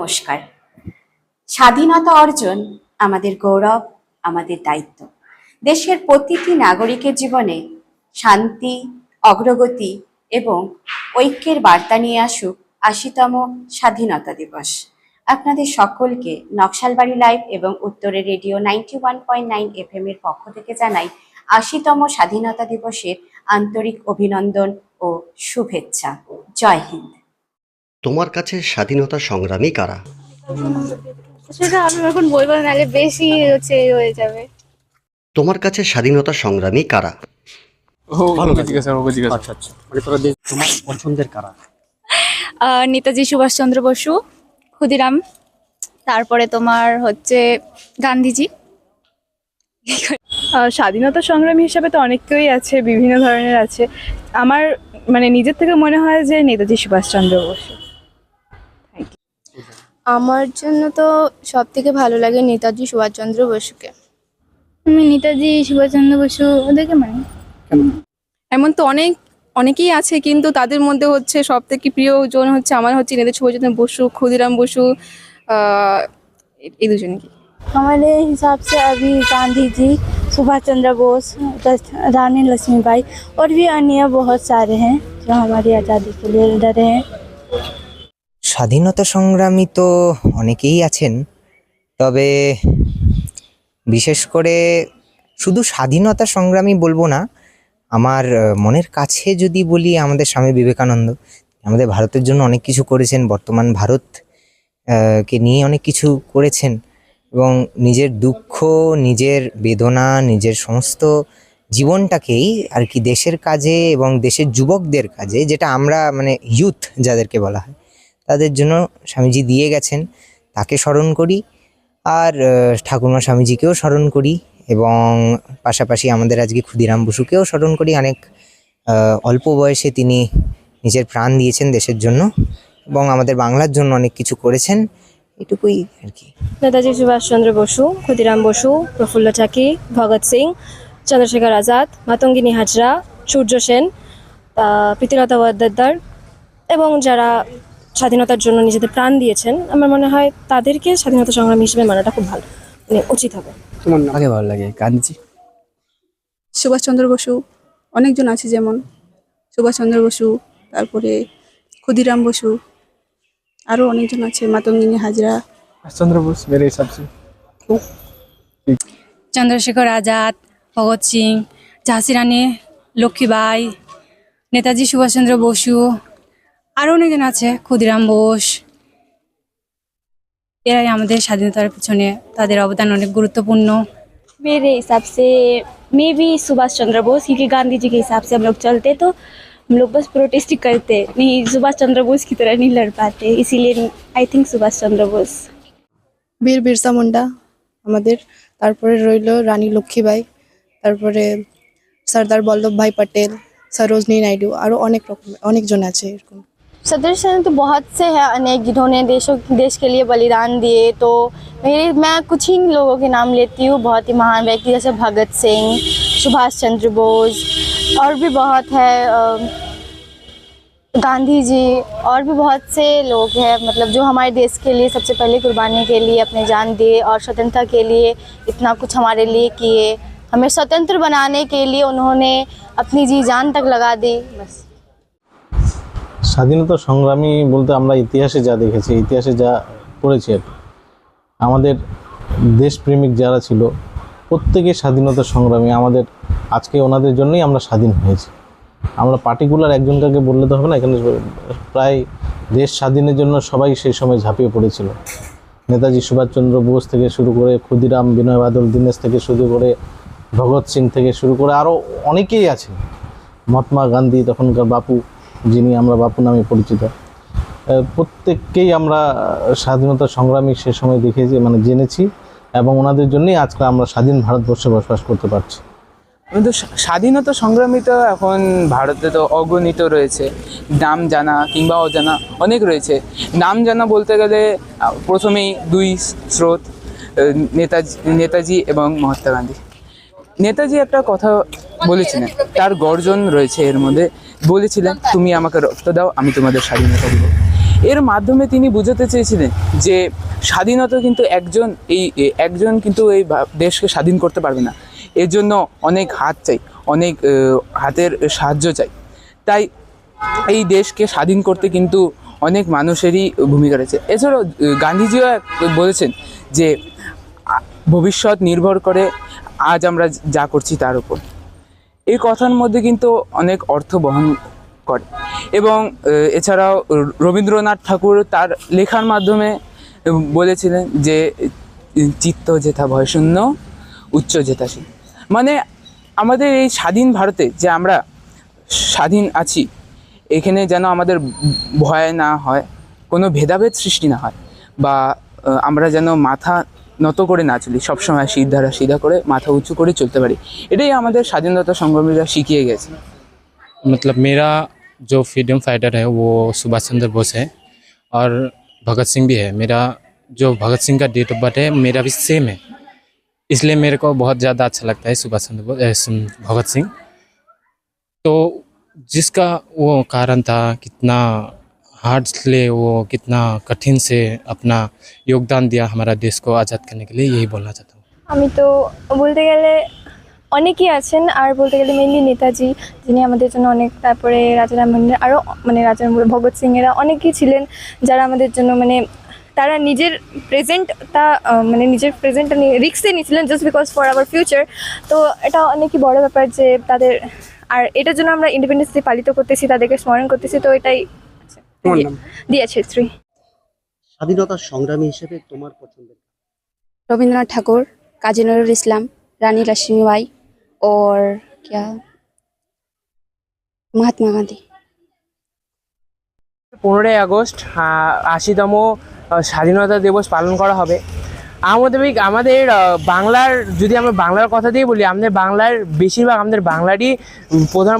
নমস্কার। স্বাধীনতা অর্জন আমাদের গৌরব, আমাদের দায়িত্ব। দেশের প্রতিটি নাগরিকের জীবনে শান্তি, অগ্রগতি এবং ঐক্যের বার্তা নিয়ে আসুক ৮০তম স্বাধীনতা দিবস। আপনাদের সকলকে নকশালবাড়ি লাইভ এবং উত্তরে রেডিও 91.9 FM এর পক্ষ থেকে জানাই ৮০তম স্বাধীনতা দিবসের আন্তরিক অভিনন্দন ও শুভেচ্ছা। জয় হিন্দ। তোমার কাছে স্বাধীনতা সংগ্রামী কারা? সেটা আমি এখন বলবো না, নাহলে বেশি হয়ে যাবে। তোমার কাছে স্বাধীনতা সংগ্রামী কারা? আচ্ছা আচ্ছা, মানে তোমার পছন্দের কারা? নেতাজি সুভাষচন্দ্র বসু, ক্ষুদিরাম, তারপরে তোমার হচ্ছে গান্ধীজি। স্বাধীনতা সংগ্রামী হিসাবে তো অনেকেই আছে, বিভিন্ন ধরনের আছে। আমার মানে নিজের থেকে মনে হয় যে নেতাজি সুভাষচন্দ্র বসু। আমার জন্য তো সব থেকে ভালো লাগে নেতাজি সুভাষচন্দ্র বসুকে। আমি নেতাজি সুভাষচন্দ্র বসু ওদেরকে মানে এমন তো অনেকেই আছে, কিন্তু তাদের মধ্যে হচ্ছে সব থেকে প্রিয় জন হচ্ছে আমার হচ্ছে নেতাজি সুভাষচন্দ্র বসু, ক্ষুদিরাম বসু, এই দুজনে। কি हमारे हिसाब से अभी गांधी जी, सुभाष चंद्र बोस, रानी लक्ष्मीबाई और भी अन्य बहुत सारे हैं जो हमारी आज़ादी के लिए लड़े हैं। স্বাধীনতা সংগ্রামী তো অনেকেই আছেন, তবে বিশেষ করে শুধু স্বাধীনতা সংগ্রামী বলবো না, আমার মনের কাছে যদি বলি, আমাদের স্বামী বিবেকানন্দ আমাদের ভারতের জন্য অনেক কিছু করেছেন, বর্তমান ভারত কে নিয়ে অনেক কিছু করেছেন এবং নিজের দুঃখ, নিজের বেদনা, নিজের সমস্ত জীবনটাকেই আর কি দেশের কাজে এবং দেশের যুবকদের কাজে, যেটা আমরা মানে ইউথ যাদেরকে বলা হয়, তাদের জন্য স্বামীজি দিয়ে গেছেন, তাকে স্মরণ করি। আর ঠাকুরমা স্বামীজিকেও স্মরণ করি এবং পাশাপাশি আমাদের আজকে ক্ষুদিরাম বসুকেও স্মরণ করি। অনেক অল্প বয়সে তিনি নিজের প্রাণ দিয়েছেন দেশের জন্য এবং আমাদের বাংলার জন্য অনেক কিছু করেছেন, এটুকুই আর কি। नेताजी सुभाष चंद्र बसु, ক্ষুদিরাম বসু, প্রফুল্ল চাকি, ভগৎ সিং, চন্দ্রশেখর আজাদ, মাতঙ্গিনী হাজরা, সূর্য সেন, প্রীতিলতা ওয়াদ্দেদার এবং যারা স্বাধীনতার জন্য নিজেদের প্রাণ দিয়েছেন, আমার মনে হয় তাদেরকে স্বাধীনতা সংগ্রামী হিসেবে মানাটা খুব ভালো, মানে উচিত হবে। তোমার নাম? আগে ভালো লাগে গান্ধীজি। সুভাষচন্দ্র বসু, অনেকজন আছে, যেমন সুভাষচন্দ্র বসু, তারপরে ক্ষুদিরাম বসু, আরও অনেকজন আছে, মাতঙ্গিনী হাজরা। চন্দ্র বোস মেরে হিসাব से। চন্দ্রশেখর আজাদ, ভগৎ সিং, ঝাঁসি রানী লক্ষ্মীবাই, নেতাজি সুভাষচন্দ্র বসু, আরও অনেকজন আছে, ক্ষুদিরাম বোস। এরাই আমাদের স্বাধীনতার পিছনে তাদের অবদান অনেক গুরুত্বপূর্ণ। मेरे हिसाब से मैं भी सुभाष चंद्र बोस, क्योंकि गांधी जी के हिसाब से हम लोग चलते तो हम लोग बस प्रोटेस्ट ही करते, नहीं सुभाष चंद्र बोस की तरह नहीं लड़ पाते, इसीलिए आई थिंक सुभाष चंद्र बोस। বীর বিরসা মুন্ডা আমাদের, তারপরে রইল রানী লক্ষ্মীবাই, তারপরে সর্দার বল্লভভাই পটেল, সরোজনী নাইডু, আরও অনেকজন আছে এরকম। सदस्य तो बहुत से हैं अनेक, जिन्होंने देश के लिए बलिदान दिए। तो मैं कुछ ही लोगों के नाम लेती हूँ, बहुत ही महान व्यक्ति जैसे भगत सिंह, सुभाष चंद्र बोस, और भी बहुत है, गांधी जी, और भी बहुत से लोग हैं, मतलब जो हमारे देश के लिए सबसे पहले कुर्बानी के लिए अपने जान दिए और स्वतंत्रता के लिए इतना कुछ हमारे लिए किए। हमें स्वतंत्र बनाने के लिए उन्होंने अपनी जी जान तक लगा दी। बस স্বাধীনতা সংগ্রামী বলতে আমরা ইতিহাসে যা দেখেছি, ইতিহাসে যা পড়েছি, আমাদের দেশপ্রেমিক যারা ছিল প্রত্যেকেই স্বাধীনতা সংগ্রামী। আমাদের আজকে ওনাদের জন্যই আমরা স্বাধীন হয়েছি। আমরা পার্টিকুলার একজনকে বললে তো হবে না, এখানে প্রায় দেশ স্বাধীনের জন্য সবাই সেই সময় ঝাঁপিয়ে পড়েছিল। নেতাজি সুভাষচন্দ্র বোস থেকে শুরু করে ক্ষুদিরাম, বিনয় বাদল দীনেশ থেকে শুরু করে ভগৎ সিং থেকে শুরু করে আরও অনেকেই আছে, মহাত্মা গান্ধী, তখনকার বাপু, যিনি আমরা বাপু নামে পরিচিত, প্রত্যেককেই আমরা স্বাধীনতা সংগ্রামী সে সময় দেখেছি, মানে জেনেছি, এবং ওনাদের জন্যই আজকে আমরা স্বাধীন ভারতবর্ষে বসবাস করতে পারছি। কিন্তু স্বাধীনতা সংগ্রামী তো এখন ভারতে তো অগণিত রয়েছে, নাম জানা কিংবা অজানা অনেক রয়েছে। নাম জানা বলতে গেলে প্রথমেই দুই স্রোত, নেতাজি এবং মহাত্মা গান্ধী। নেতাজি একটা কথা বলেছিলেন, তার গর্জন রয়েছে এর মধ্যে, বলেছিলেন তুমি আমাকে রক্ত দাও, আমি তোমাদের স্বাধীনতা দেব। এর মাধ্যমে তিনি বোঝাতে চেয়েছিলেন যে স্বাধীনতা কিন্তু একজন কিন্তু এই দেশকে স্বাধীন করতে পারবে না, এর জন্য অনেক হাত চাই, অনেক হাতের সাহায্য চাই। তাই এই দেশকে স্বাধীন করতে কিন্তু অনেক মানুষেরই ভূমিকা রয়েছে। এছাড়াও গান্ধীজিও বলেছেন যে ভবিষ্যৎ নির্ভর করে আজ আমরা যা করছি তার উপর। এই কথার মধ্যে কিন্তু অনেক অর্থ বহন করে। এবং এছাড়াও রবীন্দ্রনাথ ঠাকুর তার লেখার মাধ্যমে বলেছিলেন যে চিত্ত যেথা ভয়শূন্য উচ্চ যেথাসীন, মানে আমাদের এই স্বাধীন ভারতে যে আমরা স্বাধীন আছি, এখানে যেন আমাদের ভয় না হয়, কোনো ভেদাভেদ সৃষ্টি না হয়, বা আমরা যেন মাথা নত করে না চলি, সবসময় সিধা করে মাথা উঁচু করে চলতে পারি। এটাই আমাদের স্বাধীনতা সংগ্রামীরা শিখিয়ে গেছে। मतलब मेरा जो फ्रीडम फाइटर है वो सुभाष चंद्र बोस है और भगत सिंह भी है। मेरा जो भगत सिंह का डेट ऑफ बर्थ है मेरा भी सेम है, इसलिए मेरे को बहुत ज़्यादा अच्छा लगता है सुभाष चंद्र बोस भगत सिंह। तो जिसका वो कारण था कितना हार्डली, वो कितना कठिन से अपना योगदान दिया हमारा देश को आज़ाद करने के लिए, यही बोलना चाहता हूँ। আমি তো বলতে গেলে অনেকেই আছেন, আর বলতে গেলে মেনলি নেতাজি, যিনি আমাদের জন্য অনেক, তারপরে রাজা রামমোহনের, আরও মানে রাজা ভগৎ সিংয়েরা অনেকেই ছিলেন যারা আমাদের জন্য মানে তারা নিজের প্রেজেন্টটা মানে নিজের প্রেজেন্টটা নিয়ে রিস্কে নিয়েছিলেন just because for our future. তো এটা অনেকই বড় ব্যাপার যে তাদের, আর এটার জন্য আমরা ইন্ডিপেন্ডেন্স ডে পালিত করতেছি, তাদেরকে স্মরণ করতেছি। তো এটাই দিয়া ছেত্রী। স্বাধীনতা সংগ্রামী হিসেবে তোমার পছন্দের? रविंद्रनाथ ठाकुर, काजी नजरुल इस्लाम, रानी लक्ष्मीबाई और क्या महात्मा गांधी। 15ই আগস্ট 80তম স্বাধীনতা দিবস পালন করা হবে। আমাদের বাংলার, যদি আমরা বাংলার কথা দিয়ে বলি, আমাদের বাংলার বেশিরভাগ আমাদের বাংলারই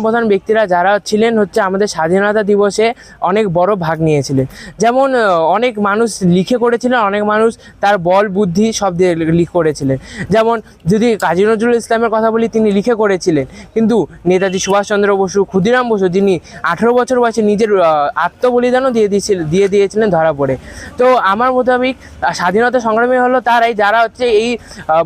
প্রধান ব্যক্তিরা যারা ছিলেন হচ্ছে আমাদের স্বাধীনতা দিবসে অনেক বড় ভাগ নিয়েছিলেন। যেমন অনেক মানুষ লিখে করেছিলেন, অনেক মানুষ তার বল বুদ্ধি সব দিয়ে লিখে করেছিলেন। যেমন যদি কাজী নজরুল ইসলামের কথা বলি, তিনি লিখে করেছিলেন, কিন্তু নেতাজি সুভাষচন্দ্র বসু, ক্ষুদিরাম বসু, যিনি 18 বছর বয়সে নিজের আত্মবলিদানও দিয়ে দিয়েছিলেন ধরা পড়ে। তো আমার মোতাবেক স্বাধীনতা সংগ্রামী হলো তারাই যারা হচ্ছে এই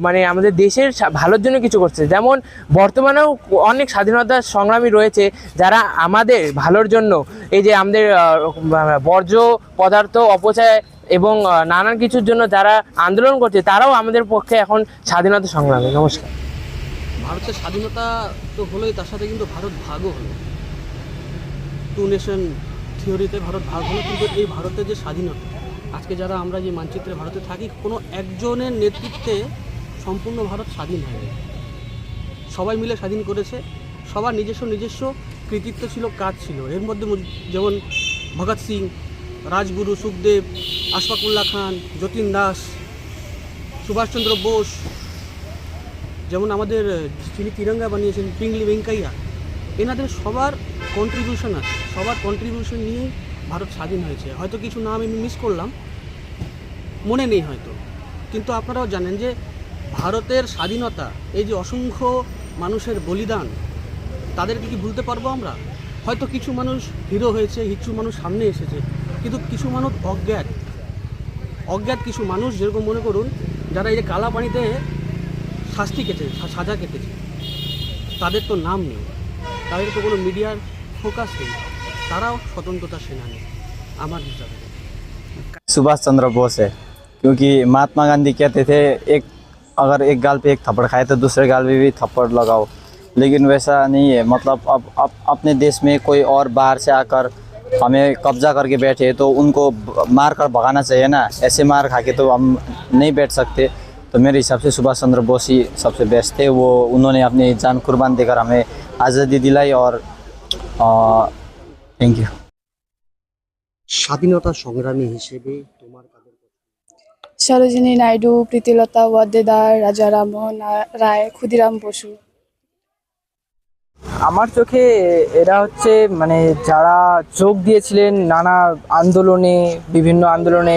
মানে আমাদের দেশের ভালোর জন্য কিছু করছে। যেমন বর্তমানেও অনেক স্বাধীনতা সংগ্রামী রয়েছে যারা আমাদের ভালোর জন্য এই যে আমাদের বর্জ্য পদার্থ অপচয় এবং নানান কিছুর জন্য যারা আন্দোলন করছে, তারাও আমাদের পক্ষে এখন স্বাধীনতা সংগ্রামী। নমস্কার। ভারতের স্বাধীনতা তো হলোই, তার সাথে কিন্তু ভারত ভাগও হলো, 2 নেশন থিওরিতে ভারত ভাগ হলো। কিন্তু এই ভারতের যে স্বাধীনতা, আজকে যারা আমরা যে মানচিত্রে ভারতে থাকি, কোনো একজনের নেতৃত্বে সম্পূর্ণ ভারত স্বাধীন হয়নি। সবাই মিলে স্বাধীন করেছে, সবার নিজস্ব কৃতিত্ব ছিল, কাজ ছিল। এর মধ্যে যেমন ভগৎ সিং, রাজগুরু, সুখদেব, আশফাকুল্লাহ খান, যতীন দাস, সুভাষচন্দ্র বোস, যেমন আমাদের যিনি তিরঙ্গা বানিয়েছেন পিংলি ভেঙ্কাইয়া, এনাদের সবার কন্ট্রিবিউশন আছে, সবার কন্ট্রিবিউশন নিয়েই ভারত স্বাধীন হয়েছে। হয়তো কিছু নাম আমি মিস করলাম, মনে নেই হয়তো, কিন্তু আপনারাও জানেন যে ভারতের স্বাধীনতা, এই যে অসংখ্য মানুষের বলিদান, তাদেরকে কি ভুলতে পারবো আমরা? হয়তো কিছু মানুষ হিরো হয়েছে, কিছু মানুষ সামনে এসেছে, কিন্তু কিছু মানুষ অজ্ঞাত কিছু মানুষ, যেরকম মনে করুন যারা এই যে কালা পানিতে সাজা কেটেছে, তাদের তো নাম নেই, তাদের তো কোনো মিডিয়ার फोकस नहीं, ताराओ स्वतंत्रता सेनानी हमारे हिसाब से सुभाष चंद्र बोस है, क्योंकि महात्मा गांधी कहते थे अगर एक गाल पे एक थप्पड़ खाए तो दूसरे गाल पे भी थप्पड़ लगाओ, लेकिन वैसा नहीं है। मतलब अब अपने देश में कोई और बाहर से आकर हमें कब्जा करके बैठे तो उनको मार कर भगाना चाहिए ना, ऐसे मार खा के तो हम नहीं बैठ सकते। तो मेरे हिसाब से सुभाष चंद्र बोस ही सबसे बेस्ट थे। वो उन्होंने अपनी जान कुर्बान देकर हमें आज़ादी दिलाई और थैंक यू। স্বাধীনতা সংগ্রামী হিসেবে তোমার কাদের পছন্দ? সরোজিনী নাইডু, প্রীতিলতা ওয়াদ্দেদার, রাজা রামমোহন রায়, ক্ষুদিরাম বসু। আমার চোখে এরা হচ্ছে মানে যারা যোগ দিয়েছিলেন নানা আন্দোলনে, বিভিন্ন আন্দোলনে,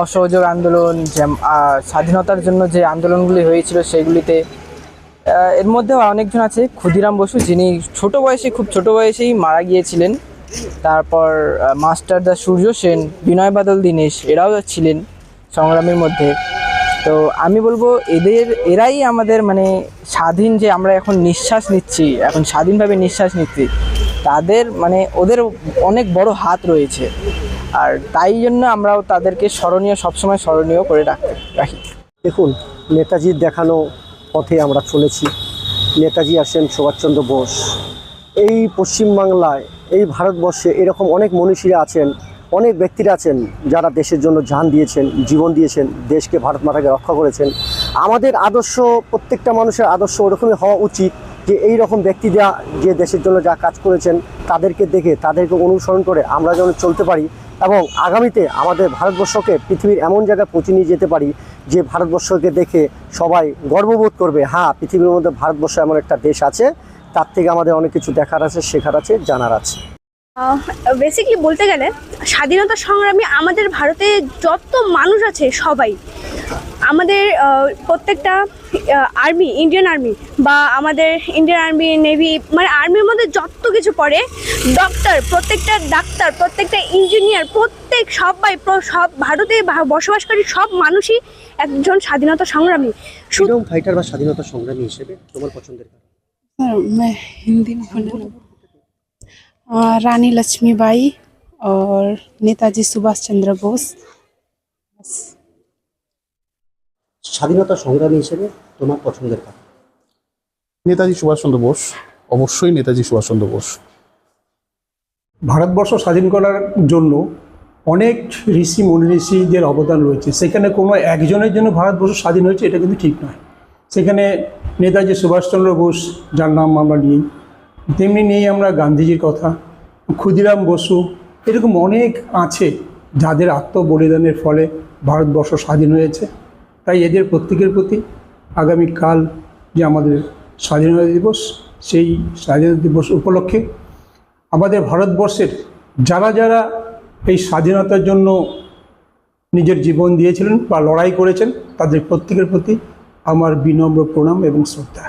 অসহযোগ আন্দোলন, স্বাধীনতার জন্য যে আন্দোলনগুলি হয়েছিল সেগুলিতে, এর মধ্যে অনেকজন আছে। ক্ষুদিরাম বসু, যিনি খুব ছোট বয়সেই মারা গিয়েছিলেন তারপর মাস্টারদা সূর্য সেন, বিনয় বাদল দীনেশ এরাও ছিলেন সংগ্রামের মধ্যে। তো আমি বলবো এরাই আমাদের মানে স্বাধীন যে আমরা এখন নিঃশ্বাস নিচ্ছি, এখন স্বাধীনভাবে নিঃশ্বাস নিচ্ছি, তাদের মানে ওদের অনেক বড় হাত রয়েছে। আর তাই জন্য আমরাও তাদেরকে সবসময় স্মরণীয় করে রাখি। দেখুন, নেতাজির দেখানো পথে আমরা চলেছি। নেতাজি আসেন সুভাষচন্দ্র বোস। এই পশ্চিমবাংলায়, এই ভারতবর্ষে এরকম অনেক মনীষীরা আছেন, অনেক ব্যক্তিরা আছেন যারা দেশের জন্য জান দিয়েছেন, জীবন দিয়েছেন, দেশকে, ভারত মাতাকে রক্ষা করেছেন। আমাদের আদর্শ, প্রত্যেকটা মানুষের আদর্শ ওরকমই হওয়া উচিত যে এই রকম ব্যক্তিরা যে দেশের জন্য যা কাজ করেছেন তাদেরকে দেখে, তাদেরকে অনুসরণ করে আমরা যেন চলতে পারি এবং আগামীতে আমাদের ভারতবর্ষকে পৃথিবীর এমন জায়গায় পৌঁছে নিয়ে যেতে পারি যে ভারতবর্ষকে দেখে সবাই গর্ববোধ করবে, হ্যাঁ পৃথিবীর মধ্যে ভারতবর্ষ এমন একটা দেশ আছে, তার থেকে আমাদের অনেক কিছু দেখার আছে, শেখার আছে, জানার আছে। বেসিকলি বলতে গেলে স্বাধীনতা সংগ্রামী আমাদের ভারতে যত মানুষ আছে সবাই, আমাদের প্রত্যেকটা আর্মি, ইন্ডিয়ান আর্মি বা আমাদের ইন্ডিয়ান আর্মি, নেভি, মানে আর্মির মধ্যে যত কিছু পড়ে, ডক্টর, প্রত্যেকটা ডাক্তার, প্রত্যেকটা ইঞ্জিনিয়ার, সব ভারতে বসবাসকারী সব মানুষই একজন স্বাধীনতা সংগ্রামী। ফ্রিডম ফাইটার বা স্বাধীনতা সংগ্রামী হিসেবে তোমার পছন্দের কারণ? हिंदी में रानी लक्ष्मीबाई और नेताजी सुभाष चंद्र बोस। স্বাধীনতা সংগ্রামী হিসেবে তোমার পছন্দের কারণ? নেতাজি সুভাষচন্দ্র বোস, অবশ্যই নেতাজি সুভাষচন্দ্র বোস। ভারতবর্ষ স্বাধীন করার জন্য অনেক ঋষি মনীষীদের অবদান রয়েছে। সেখানে কোনো একজনের জন্য ভারতবর্ষ স্বাধীন হয়েছে এটা কিন্তু ঠিক নয়। সেখানে নেতাজি সুভাষচন্দ্র বোস, যার নাম আমরা নিই, তেমনি নেই আমরা গান্ধীজির কথা, ক্ষুদিরাম বসু, এরকম অনেক আছে যাদের আত্মবলিদানের ফলে ভারতবর্ষ স্বাধীন হয়েছে। তাই এদের প্রত্যেকের প্রতি আগামীকাল যে আমাদের স্বাধীনতা দিবস, সেই স্বাধীনতা দিবস উপলক্ষে আমাদের ভারতবর্ষের যারা যারা এই স্বাধীনতার জন্য নিজের জীবন দিয়েছিলেন বা লড়াই করেছেন, তাদের প্রত্যেকের প্রতি আমার বিনম্র প্রণাম এবং শ্রদ্ধা।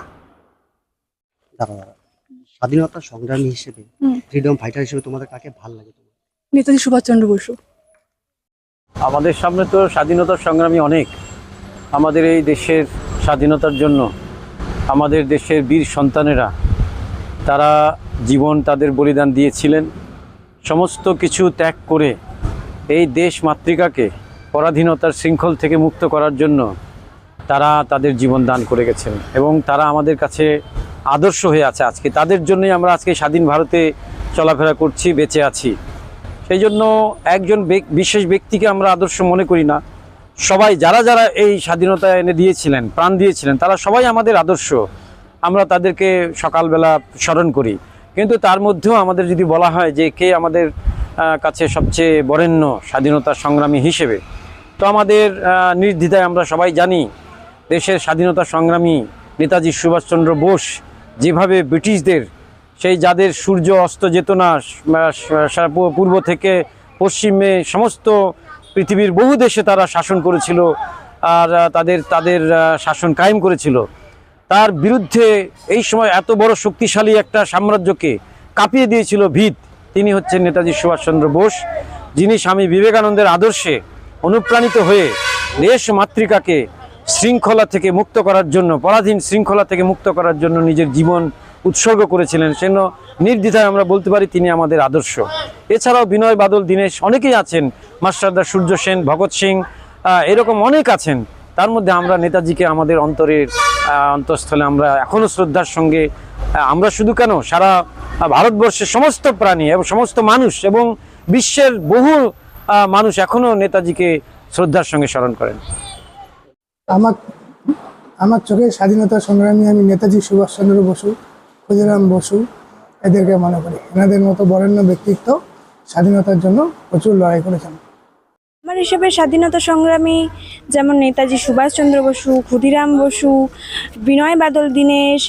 স্বাধীনতা সংগ্রামী হিসেবে, ফ্রিডম ফাইটার হিসেবে তোমাদের কাকে ভালো লাগে? নেতাজি সুভাষচন্দ্র বসু। আমাদের সামনে তো স্বাধীনতার সংগ্রামী অনেক। আমাদের এই দেশের স্বাধীনতার জন্য আমাদের দেশের বীর সন্তানেরা তারা জীবন, তাদের বলিদান দিয়েছিলেন। সমস্ত কিছু ত্যাগ করে এই দেশ মাতৃকাকে পরাধীনতার শৃঙ্খল থেকে মুক্ত করার জন্য তারা তাদের জীবন দান করে গেছেন এবং তারা আমাদের কাছে আদর্শ হয়ে আছে। আজকে তাদের জন্যই আমরা আজকে স্বাধীন ভারতে চলাফেরা করছি, বেঁচে আছি। সেই জন্য একজন বিশেষ ব্যক্তিকে আমরা আদর্শ মনে করি না, সবাই যারা যারা এই স্বাধীনতা এনে দিয়েছিলেন, প্রাণ দিয়েছিলেন, তারা সবাই আমাদের আদর্শ। আমরা তাদেরকে সকালবেলা স্মরণ করি। কিন্তু তার মধ্যেও আমাদের যদি বলা হয় যে কে আমাদের কাছে সবচেয়ে বরেণ্য স্বাধীনতা সংগ্রামী হিসেবে, তো আমাদের নির্দ্বিধায় আমরা সবাই জানি দেশের স্বাধীনতা সংগ্রামী নেতাজি সুভাষচন্দ্র বোস যেভাবে ব্রিটিশদের, সেই যাদের সূর্য অস্ত যেত না পূর্ব থেকে পশ্চিমে সমস্ত পৃথিবীর বহু দেশে তারা শাসন করেছিল আর তাদের শাসন কায়েম করেছিল, তার বিরুদ্ধে এই সময় এত বড় শক্তিশালী একটা সাম্রাজ্যকে কাঁপিয়ে দিয়েছিল ভিত, তিনি হচ্ছেন নেতাজি সুভাষচন্দ্র বোস, যিনি স্বামী বিবেকানন্দের আদর্শে অনুপ্রাণিত হয়ে দেশ মাতৃকাকে শৃঙ্খলা থেকে মুক্ত করার জন্য, পরাধীন শৃঙ্খলা থেকে মুক্ত করার জন্য নিজের জীবন উৎসর্গ করেছিলেন। সেজন্য নির্দ্বিধায় আমরা বলতে পারি তিনি আমাদের আদর্শ। এছাড়াও বিনয় বাদল দীনেশ অনেকেই আছেন, মাস্টারদা সূর্য সেন, ভগৎ সিং, এরকম অনেক আছেন। তার মধ্যে আমরা নেতাজিকে আমাদের অন্তঃস্থলে আমরা এখনও শ্রদ্ধার সঙ্গে, আমরা শুধু কেন, সারা ভারতবর্ষের সমস্ত প্রাণী এবং সমস্ত মানুষ এবং বিশ্বের বহু মানুষ এখনও নেতাজিকে শ্রদ্ধার সঙ্গে স্মরণ করেন। আমার চোখে স্বাধীনতা সংগ্রামী আমি নেতাজি সুভাষচন্দ্র বসু, ক্ষুদিরাম বসু এদেরকে মনে করি। এনাদের মতো বরেণ্য ব্যক্তিত্ব স্বাধীনতার জন্য প্রচুর লড়াই করেছেন। আমার হিসেবে স্বাধীনতা সংগ্রামী যেমন নেতাজি সুভাষচন্দ্র বসু, ক্ষুদিরাম বসু, বিনয় বাদল দীনেশ,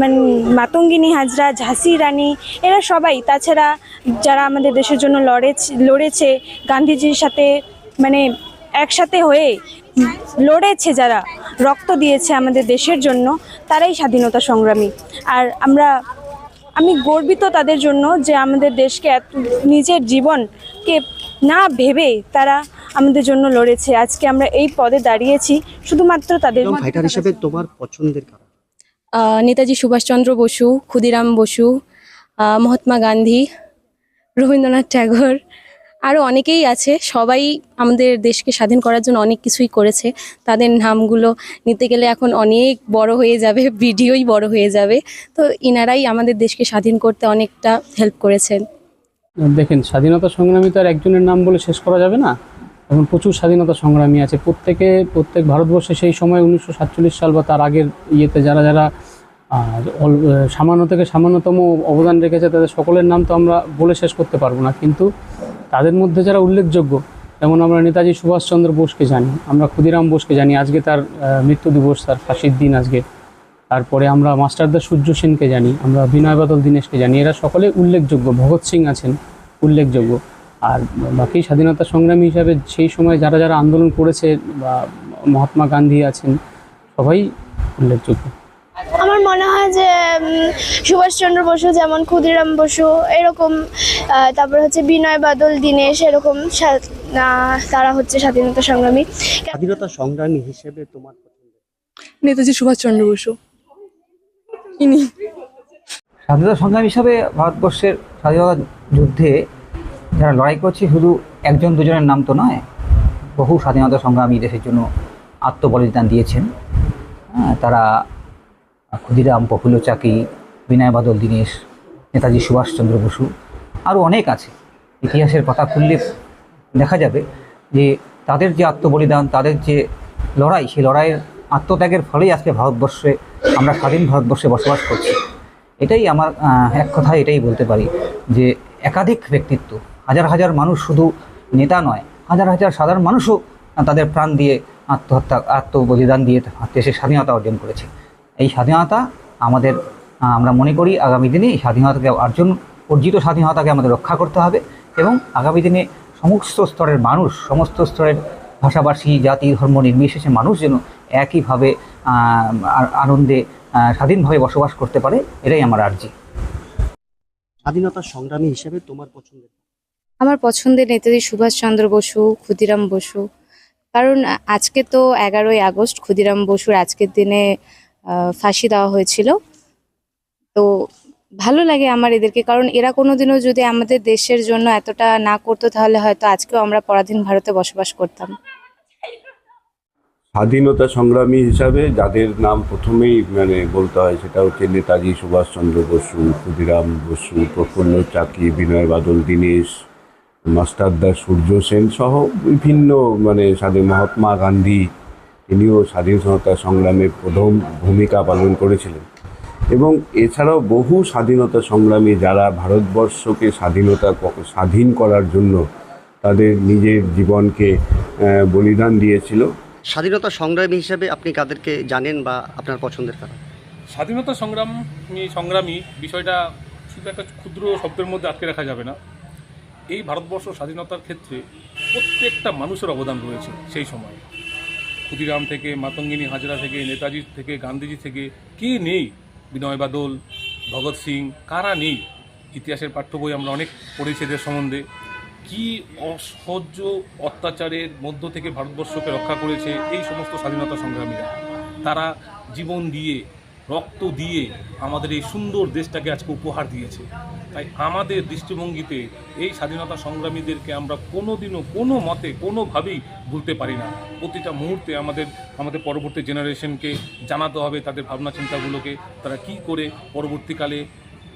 মানে মাতঙ্গিনী হাজরা, ঝাঁসি রানী, এরা সবাই, তাছাড়া যারা আমাদের দেশের জন্য লড়েছে, গান্ধীজির সাথে মানে একসাথে হয়ে লড়েছে, যারা রক্ত দিয়েছে আমাদের দেশের জন্য, তারাই স্বাধীনতা সংগ্রামী। আর আমরা আমি গর্বিত তাদের জন্য যে আমাদের দেশকে নিজের জীবনকে না ভেবে তারা আমাদের জন্য লড়েছে। আজকে আমরা এই পদে দাঁড়িয়েছি শুধুমাত্র তাদের। ফাইটার হিসেবে তোমার পছন্দের কারণ? নেতাজি সুভাষচন্দ্র বসু, ক্ষুদিরাম বসু, মহাত্মা গান্ধী, রবীন্দ্রনাথ ট্যাগর, আরও অনেকেই আছে। সবাই আমাদের দেশকে স্বাধীন করার জন্য অনেক কিছুই করেছে। তাদের নামগুলো নিতে গেলে এখন অনেক বড় হয়ে যাবে, ভিডিওই বড় হয়ে যাবে। তো ইনারাই আমাদের দেশকে স্বাধীন করতে অনেকটা হেল্প করেছেন। দেখেন, স্বাধীনতা সংগ্রামী তো আর একজনের নাম বলে শেষ করা যাবে না। এখন প্রচুর স্বাধীনতা সংগ্রামী আছে প্রত্যেক ভারতবর্ষে সেই সময় 1947 সাল বা তার আগের ইয়েতে যারা যারা সামান্য থেকে সামান্যতম অবদান রেখেছে তাদের সকলের নাম তো আমরা বলে শেষ করতে পারবো না। কিন্তু তাদের মধ্যে যারা উল্লেখযোগ্য, যেমন আমরা নেতাজি সুভাষচন্দ্র বোসকে জানি, আমরা ক্ষুদিরাম বোসকে জানি, আজকে তার মৃত্যু দিবস, তার ফাঁসির দিন আজকে। তারপরে আমরা মাস্টারদা সূর্য সেনকে জানি, আমরা বিনয় বাদল দীনেশকে জানি, এরা সকলে উল্লেখযোগ্য। ভগৎ সিং আছেন উল্লেখযোগ্য। আর বাকি স্বাধীনতা সংগ্রামী হিসাবে সেই সময় যারা যারা আন্দোলন করেছে বা মহাত্মা গান্ধী আছেন, সবাই উল্লেখযোগ্য। আমার মনে হয় যে সুভাষচন্দ্র বসু, যেমন ক্ষুদিরাম বসু এরকম, তারপর হচ্ছে বিনয় বাদল দীনেশ, এরকম তারা হচ্ছে স্বাধীনতা সংগ্রামী। স্বাধীনতা সংগ্রামী হিসেবে তোমার পছন্দের? নেতাজি সুভাষচন্দ্র বসু। ইনি স্বাধীনতা সংগ্রামী হিসাবে ভারতবর্ষের স্বাধীনতা যুদ্ধে যারা লড়াই করছে শুধু একজন দুজনের নাম তো নয়, বহু স্বাধীনতা সংগ্রামী দেশের জন্য আত্মবলিদান দিয়েছেন। তারা ক্ষুদিরাম, প্রফুল্ল চাকি, বিনয় বাদল দীনেশ, নেতাজি সুভাষচন্দ্র বসু, আরও অনেক আছে। ইতিহাসের পাতা খুললে দেখা যাবে যে তাদের যে আত্মবলিদান, তাদের যে লড়াই, সেই লড়াইয়ের আত্মত্যাগের ফলেই আজকে ভারতবর্ষে আমরা স্বাধীন ভারতবর্ষে বসবাস করছি। এটাই আমার এক কথায় এটাই বলতে পারি যে একাধিক ব্যক্তিত্ব, হাজার হাজার মানুষ, শুধু নেতা নয়, হাজার হাজার সাধারণ মানুষও তাদের প্রাণ দিয়ে আত্মবলিদান দিয়ে দেশের স্বাধীনতা অর্জন করেছে। এই স্বাধীনতা আমাদের, আমরা মনে করি আগামী দিনে এই স্বাধীনতাকে অর্জিত স্বাধীনতাকে আমাদের রক্ষা করতে হবে এবং আগামী দিনে সমস্ত স্তরের মানুষ, সমস্ত স্তরের ভাষাভাষী, জাতি, ধর্ম নির্বিশেষে মানুষ যেন একইভাবে আনন্দে স্বাধীনভাবে বসবাস করতে পারে, এটাই আমার আর্জি। স্বাধীনতা সংগ্রামী হিসেবে তোমার পছন্দের? আমার পছন্দের নেতাজি সুভাষচন্দ্র বসু, ক্ষুদিরাম বসু। কারণ আজকে তো 11ই আগস্ট, ক্ষুদিরাম বসুর আজকের দিনে ফাঁসি দেওয়া হয়েছিল। তো ভালো লাগে আমার এদেরকে, কারণ এরা কোনোদিনও যদি আমাদের দেশের জন্য এতটা না করতো তাহলে হয়তো আজকেও আমরা পরাধীন ভারতে বসবাস করতাম। স্বাধীনতা সংগ্রামী হিসাবে যাদের নাম প্রথমেই বলতে হয় সেটা হচ্ছে নেতাজি সুভাষচন্দ্র বসু, ক্ষুদিরাম বসু, প্রফুল্ল চাকি, বিনয় বাদল দীনেশ, মাস্টারদা সূর্য সেন সহ বিভিন্ন মহাত্মা গান্ধী, তিনিও স্বাধীনতা সংগ্রামে প্রথম ভূমিকা পালন করেছিলেন। এবং এছাড়াও বহু স্বাধীনতা সংগ্রামী যারা ভারতবর্ষকে স্বাধীন করার জন্য তাদের নিজের জীবনকে বলিদান দিয়েছিল। স্বাধীনতা সংগ্রামী হিসেবে আপনি কাদেরকে জানেন বা আপনার পছন্দের কারণ? স্বাধীনতা সংগ্রামী বিষয়টা শুধু একটা ক্ষুদ্র শব্দের মধ্যে আটকে রাখা যাবে না। এই ভারতবর্ষ স্বাধীনতার ক্ষেত্রে প্রত্যেকটা মানুষের অবদান রয়েছে। সেই সময় ক্ষুদিরাম থেকে, মাতঙ্গিনী হাজরা থেকে, নেতাজি থেকে, গান্ধীজি থেকে কে নেই? বিনয় বাদল, ভগৎ সিং, কারা নেই? ইতিহাসের পাঠ্য বই আমরা অনেক পড়েছি এদের সম্বন্ধে। কি অসহ্য অত্যাচারের মধ্য থেকে ভারতবর্ষকে রক্ষা করেছে এই সমস্ত স্বাধীনতা সংগ্রামীরা। তারা জীবন দিয়ে, রক্ত দিয়ে আমাদের এই সুন্দর দেশটাকে আজকে উপহার দিয়েছে। তাই আমাদের দৃষ্টিভঙ্গিতে এই স্বাধীনতা সংগ্রামীদেরকে আমরা কোনোদিনও, কোনো মতে, কোনোভাবেই ভুলতে পারি না। প্রতিটা মুহূর্তে আমাদের পরবর্তী জেনারেশনকে জানাতে হবে তাদের ভাবনা চিন্তাগুলোকে, তারা কি করে পরবর্তীকালে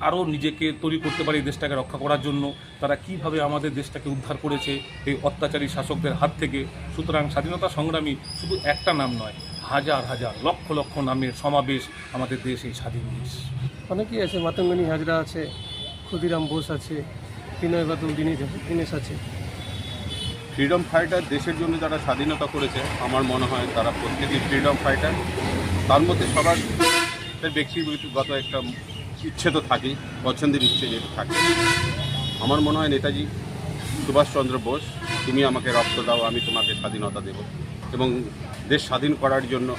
আরও নিজেকে তৈরি করতে পারে এই দেশটাকে রক্ষা করার জন্য, তারা কিভাবে আমাদের দেশটাকে উদ্ধার করেছে এই অত্যাচারী শাসকদের হাত থেকে। সুতরাং স্বাধীনতা সংগ্রামী শুধু একটা নাম নয়, হাজার হাজার লক্ষ লক্ষ নামের সমাবেশ আমাদের দেশ, এই স্বাধীন দেশ। অনেকেই আছে, মাতঙ্গিনী হাজরা আছে, ক্ষুদিরাম বোস আছে, বিনয় বাদল দীনেশ আছে। ফ্রিডম ফাইটার, দেশের জন্য যারা স্বাধীনতা করেছে, আমার মনে হয় তারা প্রত্যেকেই ফ্রিডম ফাইটার। তার মধ্যে সবার ব্যক্তিগত একটা ইচ্ছে তো থাকেই, পছন্দের ইচ্ছে যেটা থাকে। আমার মনে হয় নেতাজি সুভাষচন্দ্র বোস, তুমি আমাকে রক্ত দাও, আমি তোমাকে স্বাধীনতা দেব। এবং দেশ স্বাধীন করার জন্য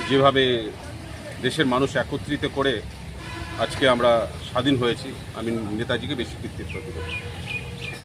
যেভাবে দেশের মানুষ একত্রিত করে আজকে আমরা স্বাধীন হয়েছি, আমি নেতাজিকে বেশি কৃতিত্ব দিই।